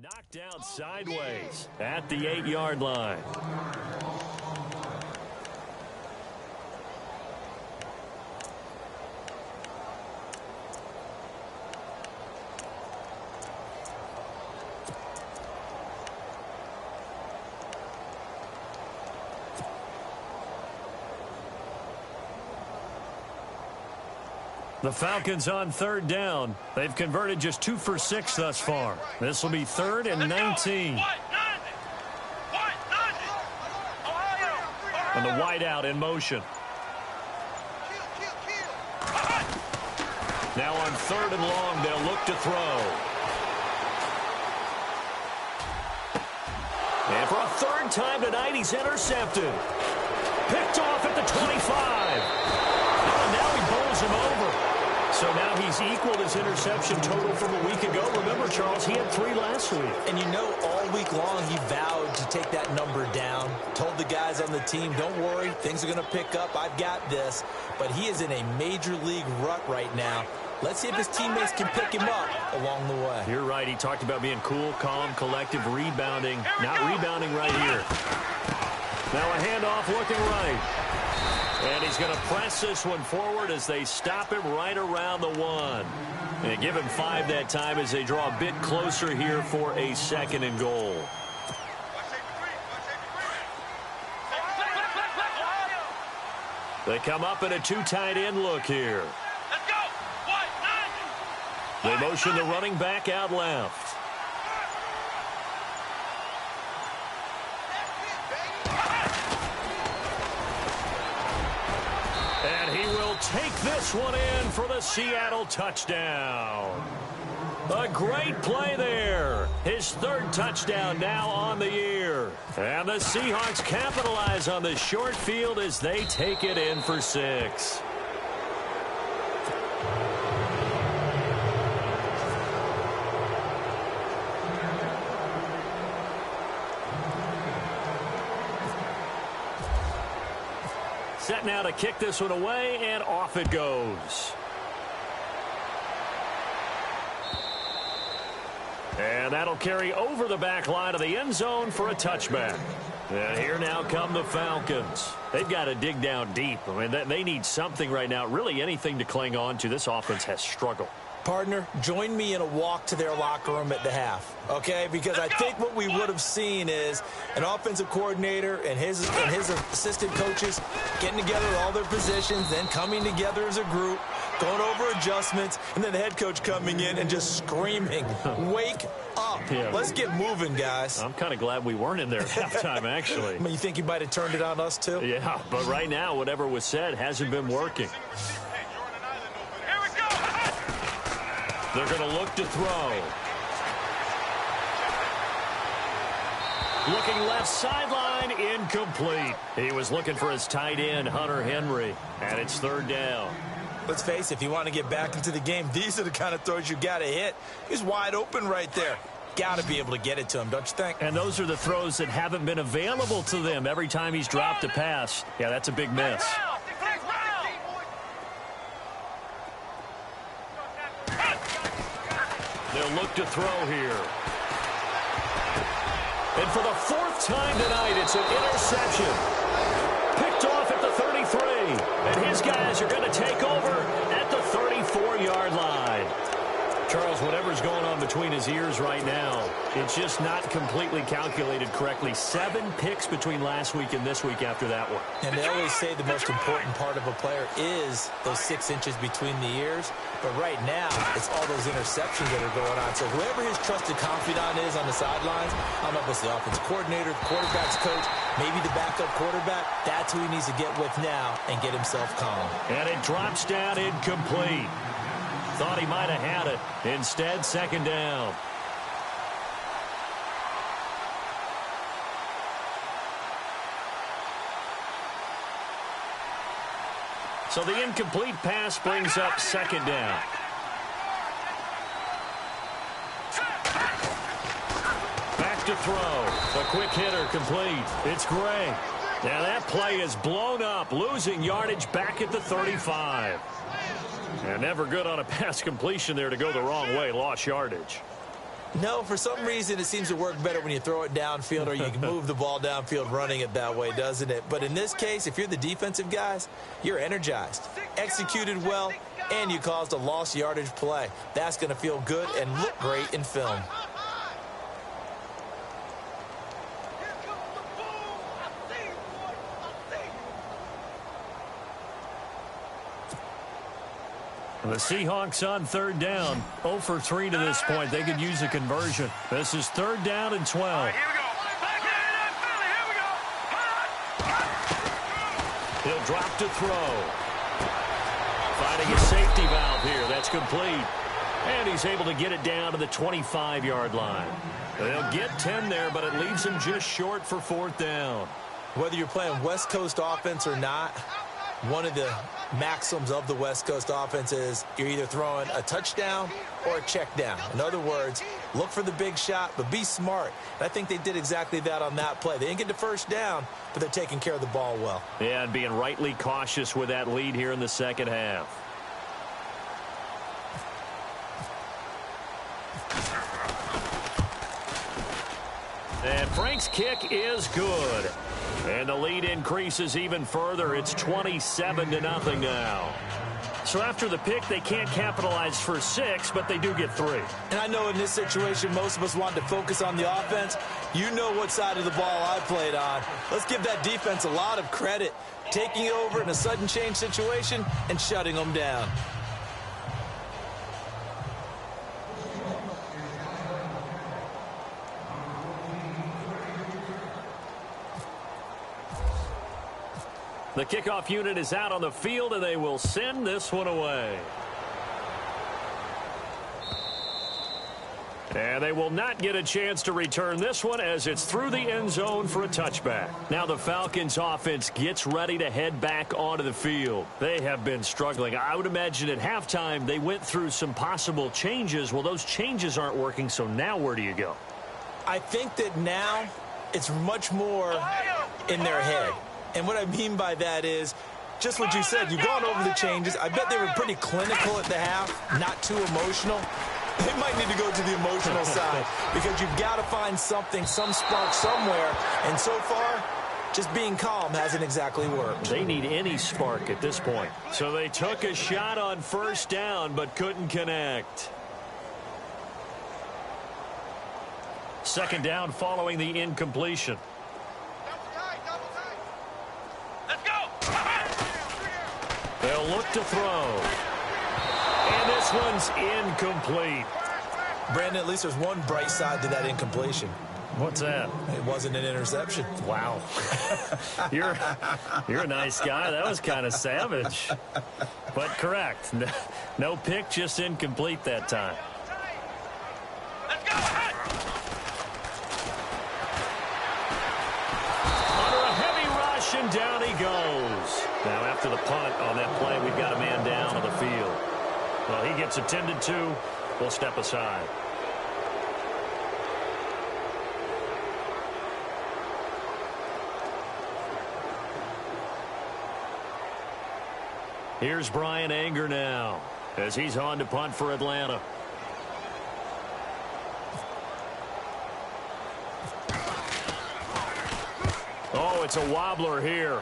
Knocked out sideways at the 8-yard line. The Falcons on third down. They've converted just 2 for 6 thus far. This will be 3rd and 19. And the wideout in motion. Now on 3rd and long, they'll look to throw. And for a 3rd time tonight, he's intercepted. Picked off at the 25. And now he bowls him over. So now he's equaled his interception total from a week ago. Remember, Charles, he had 3 last week. And you know, all week long he vowed to take that number down. Told the guys on the team, don't worry, things are going to pick up. I've got this. But he is in a major league rut right now. Let's see if his teammates can pick him up along the way. You're right. He talked about being cool, calm, collective, rebounding. Not rebounding right here. Now a handoff looking right. And he's going to press this one forward as they stop him right around the 1. And give him 5 that time as they draw a bit closer here for a 2nd and goal. They come up in a 2 tight end look here. They motion the running back out left. And he will take this one in for the Seattle touchdown. A great play there. His 3rd touchdown now on the year. And the Seahawks capitalize on the short field as they take it in for 6. Set now to kick this one away, and off it goes. And that'll carry over the back line of the end zone for a touchback. And here now come the Falcons. They've got to dig down deep. I mean, they need something right now, really anything to cling on to. This offense has struggled. Partner, join me in a walk to their locker room at the half, okay? Because I think what we would have seen is an offensive coordinator and his assistant coaches getting together all their positions, then coming together as a group, going over adjustments, and then the head coach coming in and just screaming, wake up. Yeah. Let's get moving, guys. I'm kind of glad we weren't in there at halftime, actually. I mean, you think he might have turned it on us, too? Yeah, but right now, whatever was said hasn't been working. They're going to look to throw. Looking left sideline, incomplete. He was looking for his tight end, Hunter Henry, and it's 3rd down. Let's face it, if you want to get back into the game, these are the kind of throws you got to hit. He's wide open right there. Got to be able to get it to him, don't you think? And those are the throws that haven't been available to them every time he's dropped a pass. Yeah, that's a big miss. They'll look to throw here. And for the 4th time tonight, it's an interception. Picked off at the 33. And his guys are going to take over at the 34-yard line. Charles, whatever's going on between his ears right now, it's just not completely calculated correctly. 7 picks between last week and this week after that one. And they always say the most important part of a player is those 6 inches between the ears. But right now, it's all those interceptions that are going on. So whoever his trusted confidant is on the sidelines, I don't know if it's the offensive coordinator, the quarterback's coach, maybe the backup quarterback, that's who he needs to get with now and get himself calm. And it drops down incomplete. Thought he might have had it. Instead, 2nd down. So the incomplete pass brings up 2nd down. Back to throw. A quick hitter complete. It's Gray. Now that play is blown up, losing yardage back at the 35. And never good on a pass completion there to go the wrong way. Lost yardage. No, for some reason, it seems to work better when you throw it downfield or you can move the ball downfield running it that way, doesn't it? But in this case, if you're the defensive guys, you're energized, executed well, and you caused a lost yardage play. That's going to feel good and look great in film. The Seahawks on third down. 0 for 3 to this point. They could use a conversion. This is third down and 12. Here we go. He'll drop to throw. Finding a safety valve here. That's complete. And he's able to get it down to the 25-yard line. They'll get 10 there, but it leaves him just short for fourth down. Whether you're playing West Coast offense or not, one of the maxims of the West Coast offense is you're either throwing a touchdown or a check down. In other words, look for the big shot, but be smart. And I think they did exactly that on that play. They didn't get the first down, but they're taking care of the ball well. Yeah, and being rightly cautious with that lead here in the second half. And Frank's kick is good. And the lead increases even further. It's 27-0 now. So after the pick, they can't capitalize for 6, but they do get 3. And I know in this situation, most of us want to focus on the offense. You know what side of the ball I played on. Let's give that defense a lot of credit, taking over in a sudden change situation and shutting them down. The kickoff unit is out on the field, and they will send this one away. And they will not get a chance to return this one as it's through the end zone for a touchback. Now the Falcons offense gets ready to head back onto the field. They have been struggling. I would imagine at halftime they went through some possible changes. Well, those changes aren't working, so now where do you go? I think that now it's much more in their head. And what I mean by that is just what you said. You've gone over the changes. I bet they were pretty clinical at the half, not too emotional. They might need to go to the emotional side because you've got to find something, some spark somewhere. And so far, just being calm hasn't exactly worked. They need any spark at this point. So they took a shot on first down but couldn't connect. Second down following the incompletion. They'll look to throw. And this one's incomplete. Brandon, at least there's one bright side to that incompletion. What's that? It wasn't an interception. Wow. You're a nice guy. That was kind of savage. But correct. No pick, just incomplete that time. Let's go. Under a heavy rush, and down he goes. Now after the punt on that play, we've got a man down on the field. Well, he gets attended to. We'll step aside. Here's Brian Anger now as he's on to punt for Atlanta. Oh, it's a wobbler here.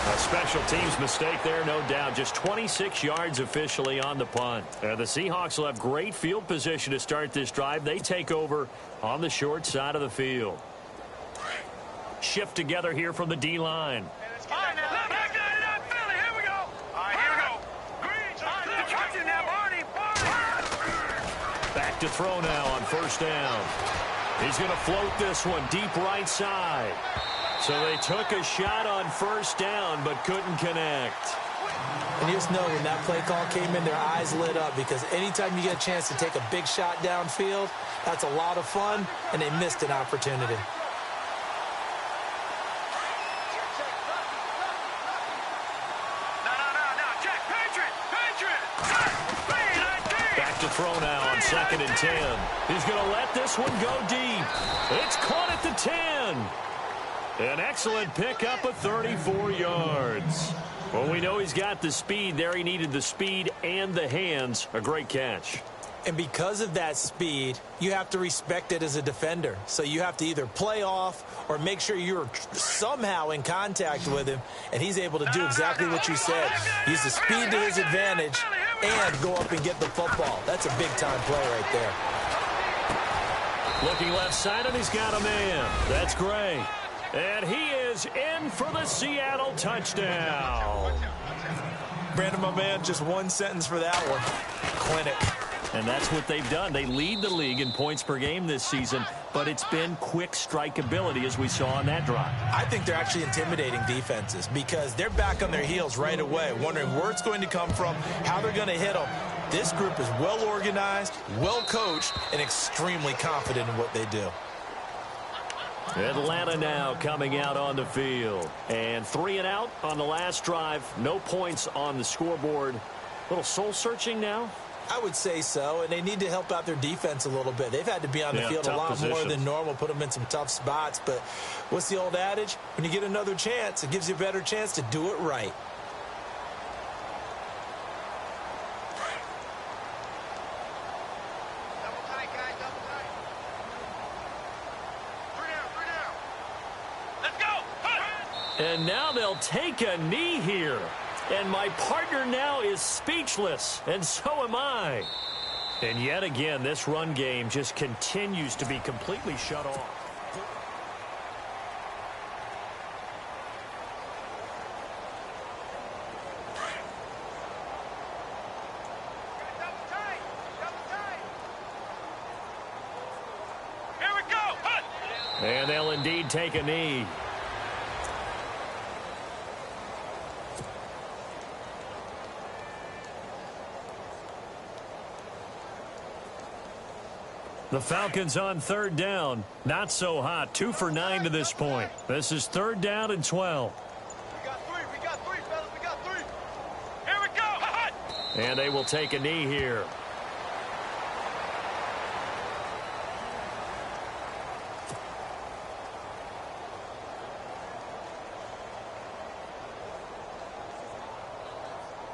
A special teams mistake there, no doubt. Just 26 yards officially on the punt. The Seahawks will have great field position to start this drive. They take over on the short side of the field. Shift together here from the D-line. Back to throw now on first down. He's going to float this one deep right side. So they took a shot on first down but couldn't connect. And you just know when that play call came in, their eyes lit up because anytime you get a chance to take a big shot downfield, that's a lot of fun, and they missed an opportunity. Back to throw now on 2nd and 10. He's going to let this one go deep. It's caught at the 10. An excellent pickup of 34 yards. Well, we know he's got the speed there. He needed the speed and the hands. A great catch. And because of that speed, you have to respect it as a defender. So you have to either play off or make sure you're somehow in contact with him, and he's able to do exactly what you said. Use the speed to his advantage and go up and get the football. That's a big-time play right there. Looking left side, and he's got a man. That's great. And he is in for the Seattle touchdown. Brandon, my man, just one sentence for that one. Clinic. And that's what they've done. They lead the league in points per game this season, but it's been quick strikeability as we saw on that drive. I think they're actually intimidating defenses because they're back on their heels right away, wondering where it's going to come from, how they're going to hit them. This group is well organized, well coached, and extremely confident in what they do. Atlanta now coming out on the field. And 3 and out on the last drive. No points on the scoreboard. A little soul-searching now? I would say so, and they need to help out their defense a little bit. They've had to be on the field a lot more than normal, put them in some tough spots. But what's the old adage? When you get another chance, it gives you a better chance to do it right. Double tight, guys, double tight. 3 down. Let's go. Hunt. And now they'll take a knee here. And my partner now is speechless, and so am I. And yet again, this run game just continues to be completely shut off. Double tight. Here we go. Hunt. And they'll indeed take a knee. The Falcons on 3rd down. Not so hot. 2 for 9 to this point. This is 3rd down and 12. We got three, fellas. We got 3. Here we go. Hunt. And they will take a knee here.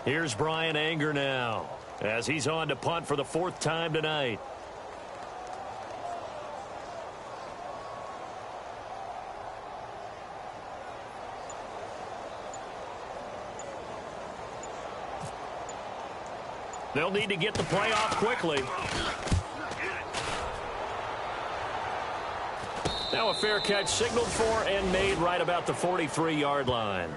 Here's Brian Anger now as he's on to punt for the 4th time tonight. They'll need to get the play off quickly. Now a fair catch signaled for and made right about the 43-yard line.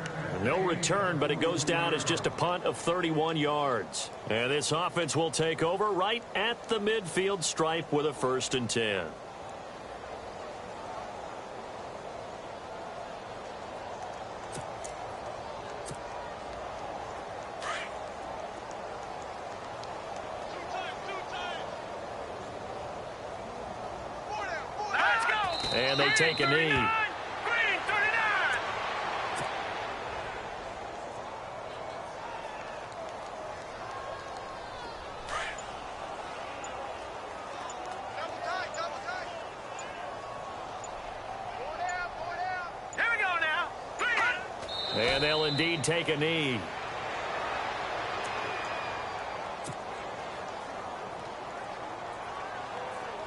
No return, but it goes down as just a punt of 31 yards. And this offense will take over right at the midfield stripe with a 1st and 10. And they take a knee. Green, 39. Double tight. Four down. Here we go now. Green. And they'll indeed take a knee.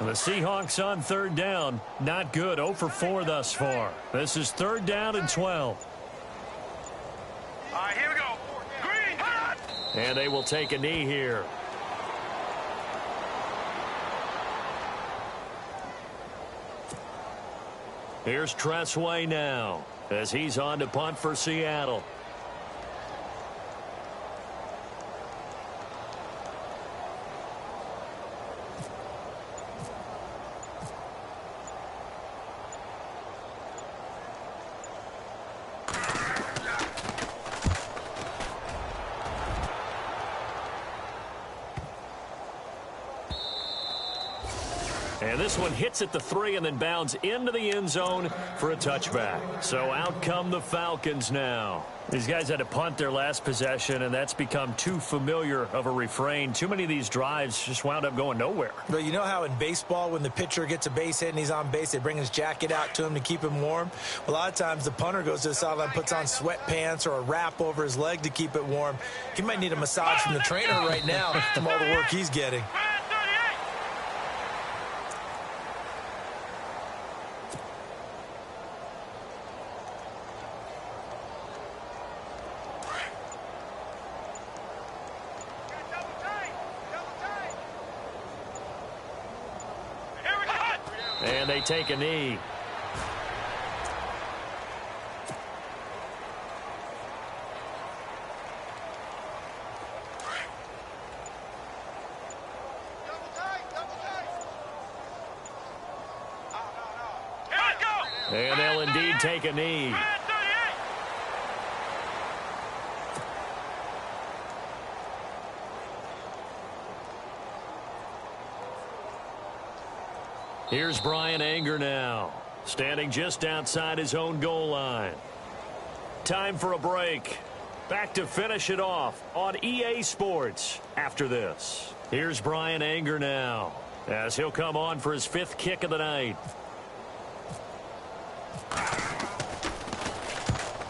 The Seahawks on 3rd down. Not good. 0 for 4 thus far. This is 3rd down and 12. All right, here we go. Green. Hot. And they will take a knee here. Here's Tressway now as he's on to punt for Seattle. And this one hits at the 3 and then bounds into the end zone for a touchback. So out come the Falcons now. These guys had to punt their last possession, and that's become too familiar of a refrain. Too many of these drives just wound up going nowhere. But you know how in baseball, when the pitcher gets a base hit and he's on base, they bring his jacket out to him to keep him warm? A lot of times the punter goes to the sideline, puts on sweatpants or a wrap over his leg to keep it warm. He might need a massage from the trainer right now from all the work he's getting. And they take a knee. And they'll indeed take a knee. Here's Brian Anger now, standing just outside his own goal line. Time for a break. Back to finish it off on EA Sports after this. Here's Brian Anger now, as he'll come on for his 5th kick of the night.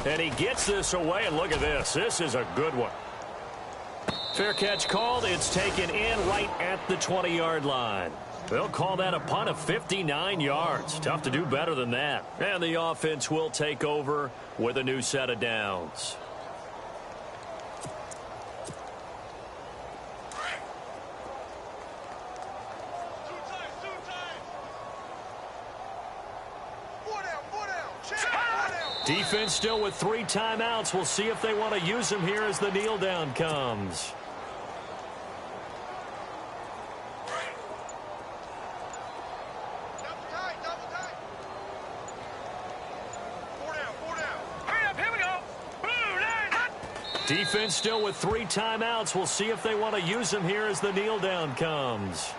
And he gets this away, and look at this. This is a good one. Fair catch called. It's taken in right at the 20-yard line. They'll call that a punt of 59 yards. Tough to do better than that. And the offense will take over with a new set of downs. Defense still with 3 timeouts. We'll see if they want to use them here as the kneel down comes. Defense still with 3 timeouts. We'll see if they want to use them here as the kneel down comes.